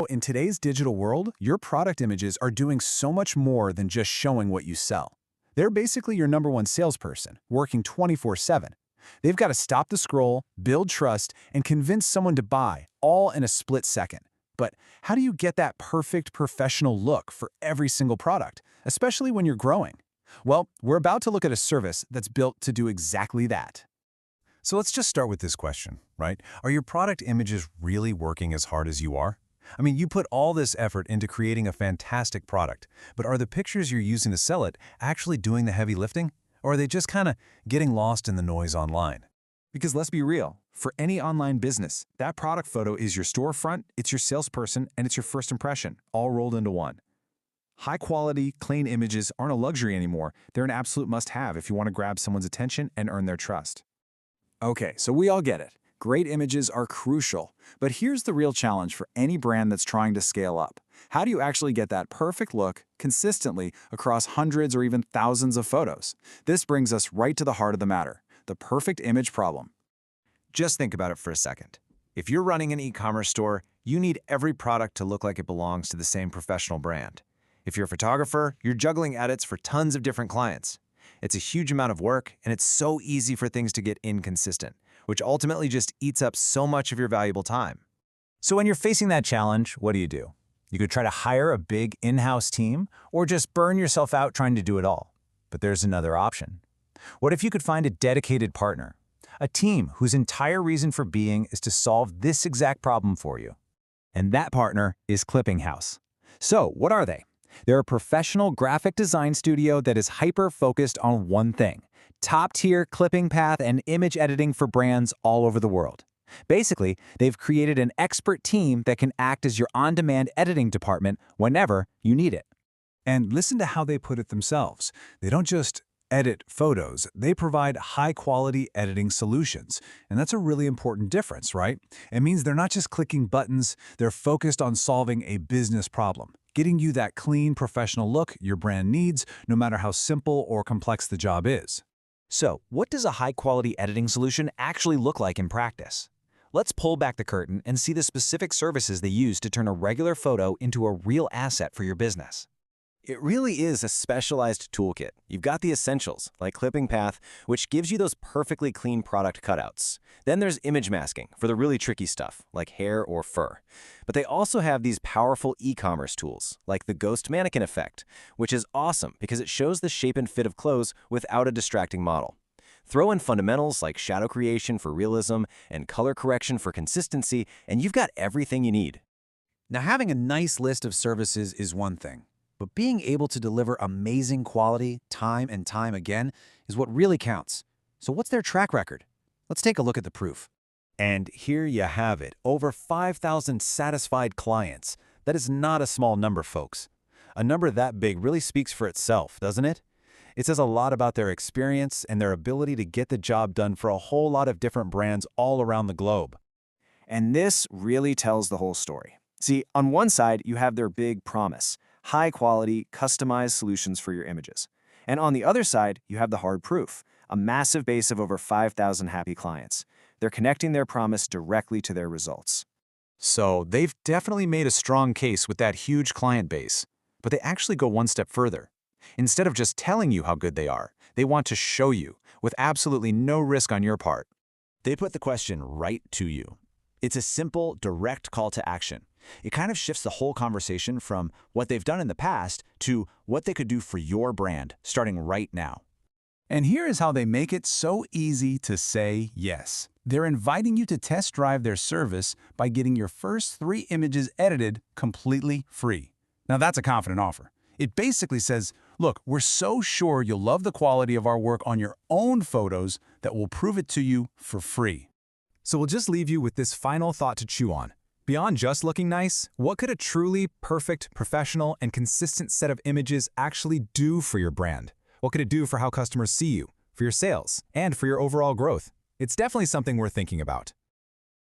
In today's digital world, your product images are doing so much more than just showing what you sell. They're basically your number one salesperson, working 24/7. They've got to stop the scroll, build trust, and convince someone to buy, all in a split second. But how do you get that perfect professional look for every single product, especially when you're growing? Well, we're about to look at a service that's built to do exactly that. So let's just start with this question, right? Are your product images really working as hard as you are? I mean, you put all this effort into creating a fantastic product, but are the pictures you're using to sell it actually doing the heavy lifting? Or are they just kind of getting lost in the noise online? Because let's be real, for any online business, that product photo is your storefront, it's your salesperson, and it's your first impression, all rolled into one. High-quality, clean images aren't a luxury anymore. They're an absolute must-have if you want to grab someone's attention and earn their trust. Okay, so we all get it. Great images are crucial. But here's the real challenge for any brand that's trying to scale up. How do you actually get that perfect look consistently across hundreds or even thousands of photos? This brings us right to the heart of the matter, the perfect image problem. Just think about it for a second. If you're running an e-commerce store, you need every product to look like it belongs to the same professional brand. If you're a photographer, you're juggling edits for tons of different clients. It's a huge amount of work, and it's so easy for things to get inconsistent, which ultimately just eats up so much of your valuable time. So when you're facing that challenge, what do? You could try to hire a big in-house team, or just burn yourself out trying to do it all. But there's another option. What if you could find a dedicated partner? A team whose entire reason for being is to solve this exact problem for you. And that partner is Clipping House. So what are they? They're a professional graphic design studio that is hyper-focused on one thing: top-tier clipping path and image editing for brands all over the world. Basically, they've created an expert team that can act as your on-demand editing department whenever you need it. And listen to how they put it themselves. They don't just edit photos, they provide high-quality editing solutions. And that's a really important difference, right? It means they're not just clicking buttons, they're focused on solving a business problem, getting you that clean, professional look your brand needs, no matter how simple or complex the job is. So, what does a high-quality editing solution actually look like in practice? Let's pull back the curtain and see the specific services they use to turn a regular photo into a real asset for your business. It really is a specialized toolkit. You've got the essentials, like Clipping Path, which gives you those perfectly clean product cutouts. Then there's image masking for the really tricky stuff, like hair or fur. But they also have these powerful e-commerce tools, like the Ghost Mannequin Effect, which is awesome because it shows the shape and fit of clothes without a distracting model. Throw in fundamentals like shadow creation for realism and color correction for consistency, and you've got everything you need. Now, having a nice list of services is one thing, but being able to deliver amazing quality time and time again is what really counts. So what's their track record? Let's take a look at the proof. And here you have it, over 5,000 satisfied clients. That is not a small number, folks. A number that big really speaks for itself, doesn't it? It says a lot about their experience and their ability to get the job done for a whole lot of different brands all around the globe. And this really tells the whole story. See, on one side, you have their big promise: high-quality, customized solutions for your images. And on the other side, you have the hard proof: a massive base of over 5,000 happy clients. They're connecting their promise directly to their results. So they've definitely made a strong case with that huge client base. But they actually go one step further. Instead of just telling you how good they are, they want to show you, with absolutely no risk on your part. They put the question right to you. It's a simple, direct call to action. It kind of shifts the whole conversation from what they've done in the past to what they could do for your brand, starting right now. And here is how they make it so easy to say yes. They're inviting you to test drive their service by getting your first 3 images edited completely free. Now that's a confident offer. It basically says, look, we're so sure you'll love the quality of our work on your own photos that we'll prove it to you for free. So we'll just leave you with this final thought to chew on. Beyond just looking nice, what could a truly perfect, professional, and consistent set of images actually do for your brand? What could it do for how customers see you, for your sales, and for your overall growth? It's definitely something worth thinking about.